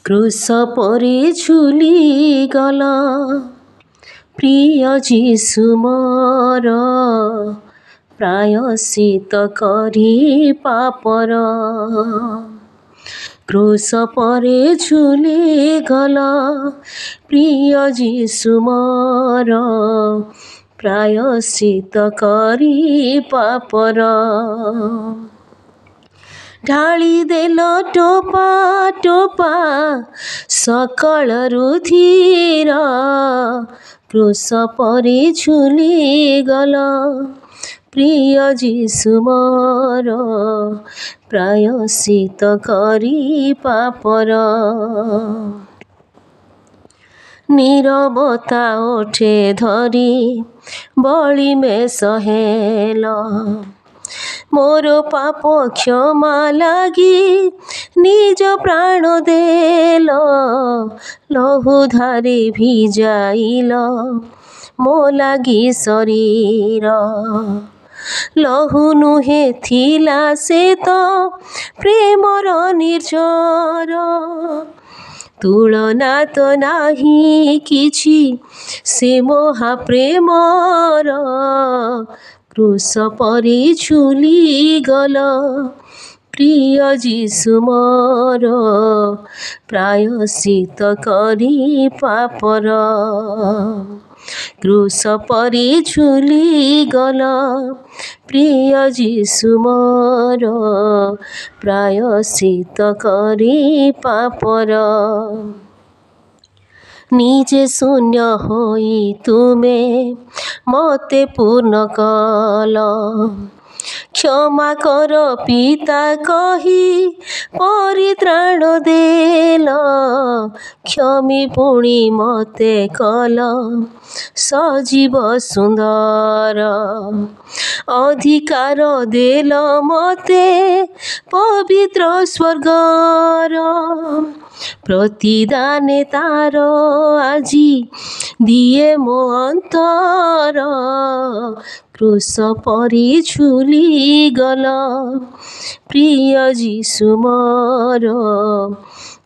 क्रूस परे झुली गला प्रिय जीशु मोर प्रायश्चित करी पापर। क्रूस परे झुली गला प्रिय जीशु मोर प्रायश्चित करी पापर। ढाली देल टोपा टोपा सकल रुधिर क्रूस परे झुली गला प्रिय जीशु मोर प्रायश्चित करी पापर। नीरवता ओठे धरी बलि में सहेल मोर पाप क्षमा लागी निज प्राण देल। लहु धारे भिजाइल मो लागी शरीर लहु नुहे थिला से तो प्रेमर निर्झर। तुलना तो नाही किछि से महाप्रेमर क्रूस परे झुली गला प्रिय जीशु मोर प्रायश्चित करी पापर। क्रूस परे झुली गला प्रिय जीशु मोर प्रायश्चित करी पापर। निजे शून्य होई तुमे मते पूर्ण कल क्षमा कर पिता कही परित्राण देल। क्षमी पुणी मते कल सजीव सुंदर अधिकार देल मते पवित्र स्वर्गर। प्रतिदाने तार आजी दिए मो अंतर क्रूस परे झुली गला प्रिय जीशु मोर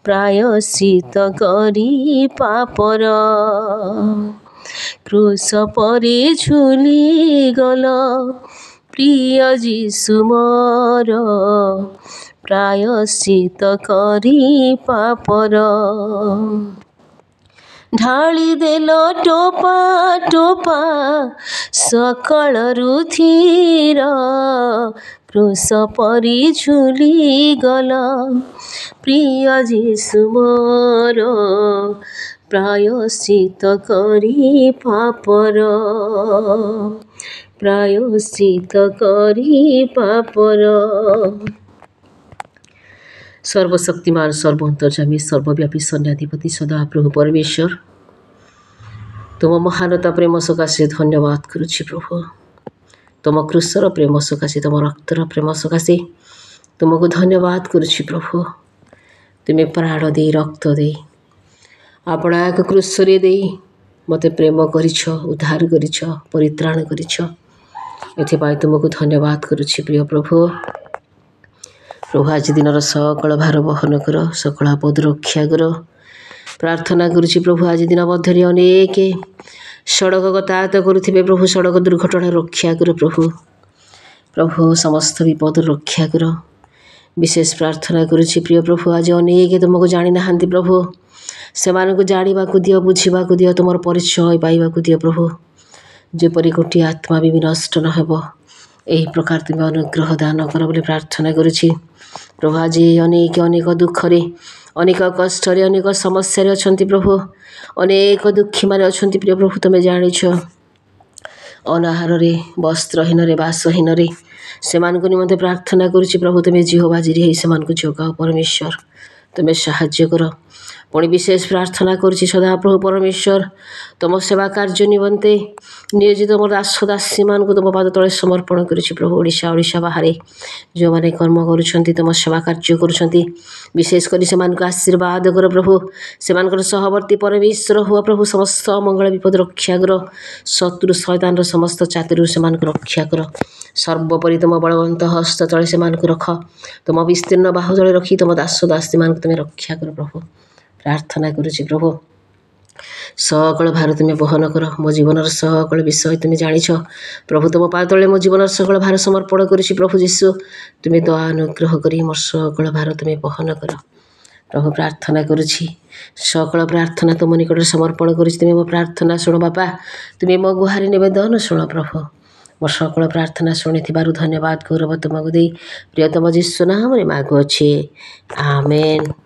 प्रायश्चित करी पापर। क्रूस परे झुली गला प्रिय जीशु मोर प्रायश्चित करी पापर। ढाली देल टोपा टोपा सकल रुधिर क्रूस परे झुली गला प्रिय जीशु मोर प्रायश्चित करी पापर। प्रायश्चित करी पापर। सर्वशक्तिमान सर्वअंतर्यामी सर्वव्यापी सन्याधिपति सदाप्रभु परमेश्वर तुम महानता प्रेम सकाशे धन्यवाद करुछि प्रभु। तुम क्रूसर प्रेम सकाशे तुम रक्तर प्रेम सकाशे तुमको धन्यवाद करुछि प्रभु। तुम्हें प्राण दे रक्त दे आपणा एक क्रूसरे दे मते प्रेम करिछ उद्धार करिछ परित्राण करिछ एथिपाई तुमको धन्यवाद करुछि प्रिय प्रभु। प्रभु आज दिन सकल भार बहन कर सकल आपद रक्षा कर प्रार्थना करुछि प्रभु। आज दिन मध्य अनेक सड़क गतायात करुथिबे प्रभु सड़क दुर्घटना रक्षा कर प्रभु। प्रभु समस्त विपद रक्षा कर विशेष प्रार्थना करुछि प्रिय प्रभु। आज अनेक तुमको जानी नाहांती प्रभु सेमानकु जानिबाकु दियो बुझिबाकु दियो तुमर परिचय पाइबाकु दियो प्रभु। जेपरि गोटे आत्मा भी नष्ट न हेबो एही प्रकार तुम अनुग्रह दान कर बोली प्रार्थना करुछि प्रभु। आज अनेक अनेक दुखरे अनेक कष्टरे अनेक समस्या अछंती प्रभु अनेक दुखी माने अछंती प्रिय प्रभु। तुम जानिछ अनाहार रे वस्त्रहीन रे बासहीन रे सेमानकु निमंते प्रार्थना करुछि प्रभु। तुम जिहोवा जिरे सेमानकु जोगाओ परमेश्वर तुम साहाय्य कर। पुणी विशेष प्रार्थना करुछि सदाप्रभु परमेश्वर तुम सेवा कार्य निमंते नियोजित मोर दास दासी मान तुम पाद तले समर्पण करुछि प्रभु। ओडिशा ओडिशा बाहर जो माने कर्म करुछंती तुम सेवा कार्य करुछंती विशेष करी सेमानकु आशीर्वाद कर प्रभु। सेमानकर सहवर्ती परमेश्वर हुआ प्रभु। समस्त मंगल विपद रक्षा कर शत्रु शैतान समस्त चातुर सेमानकु रक्षा कर। सर्वोपरि तुम बलवंत हस्त तले सेमानकु रख तुम विस्तीर्ण बाहु तले रखी तुम दास दासी मान तुम रक्षा कर प्रभु। ପ୍ରାର୍ଥନା କରୁଛି ପ୍ରଭୁ। ସକଳ ଭାର ତୁମେ ବହନ କର। ମୋ ଜୀବନର ସକଳ ବିଷୟ ତୁମେ ଜାଣିଛ ପ୍ରଭୁ। ତୁମ ପାଦ ତଳେ ମୋ ଜୀବନର ସକଳ ଭାର ସମର୍ପଣ କରୁଛି ପ୍ରଭୁ ଯୀଶୁ। ତୁମେ ଦୟା ଅନୁଗ୍ରହ କରି ମୋ ସକଳ ଭାର ତୁମେ ବହନ କର ପ୍ରଭୁ। ପ୍ରାର୍ଥନା କରୁଛି, ସକଳ ପ୍ରାର୍ଥନା ତୁମ ନିକଟରେ ସମର୍ପଣ କରୁଛି। ତୁମେ ମୋ ପ୍ରାର୍ଥନା ଶୁଣ ବାପା। ତୁମେ ମୋ ଗୁହାରି ନିବେଦନ ଶୁଣ ପ୍ରଭୁ। ମୋ ସକଳ ପ୍ରାର୍ଥନା ଶୁଣିଥିବାରୁ ଧନ୍ୟବାଦ ଗୌରବ ତୁମକୁ ଦେଇ ପ୍ରିୟତମ ଯୀଶୁ ନାମରେ ମାଗୁଅଛି, ଆମେନ୍।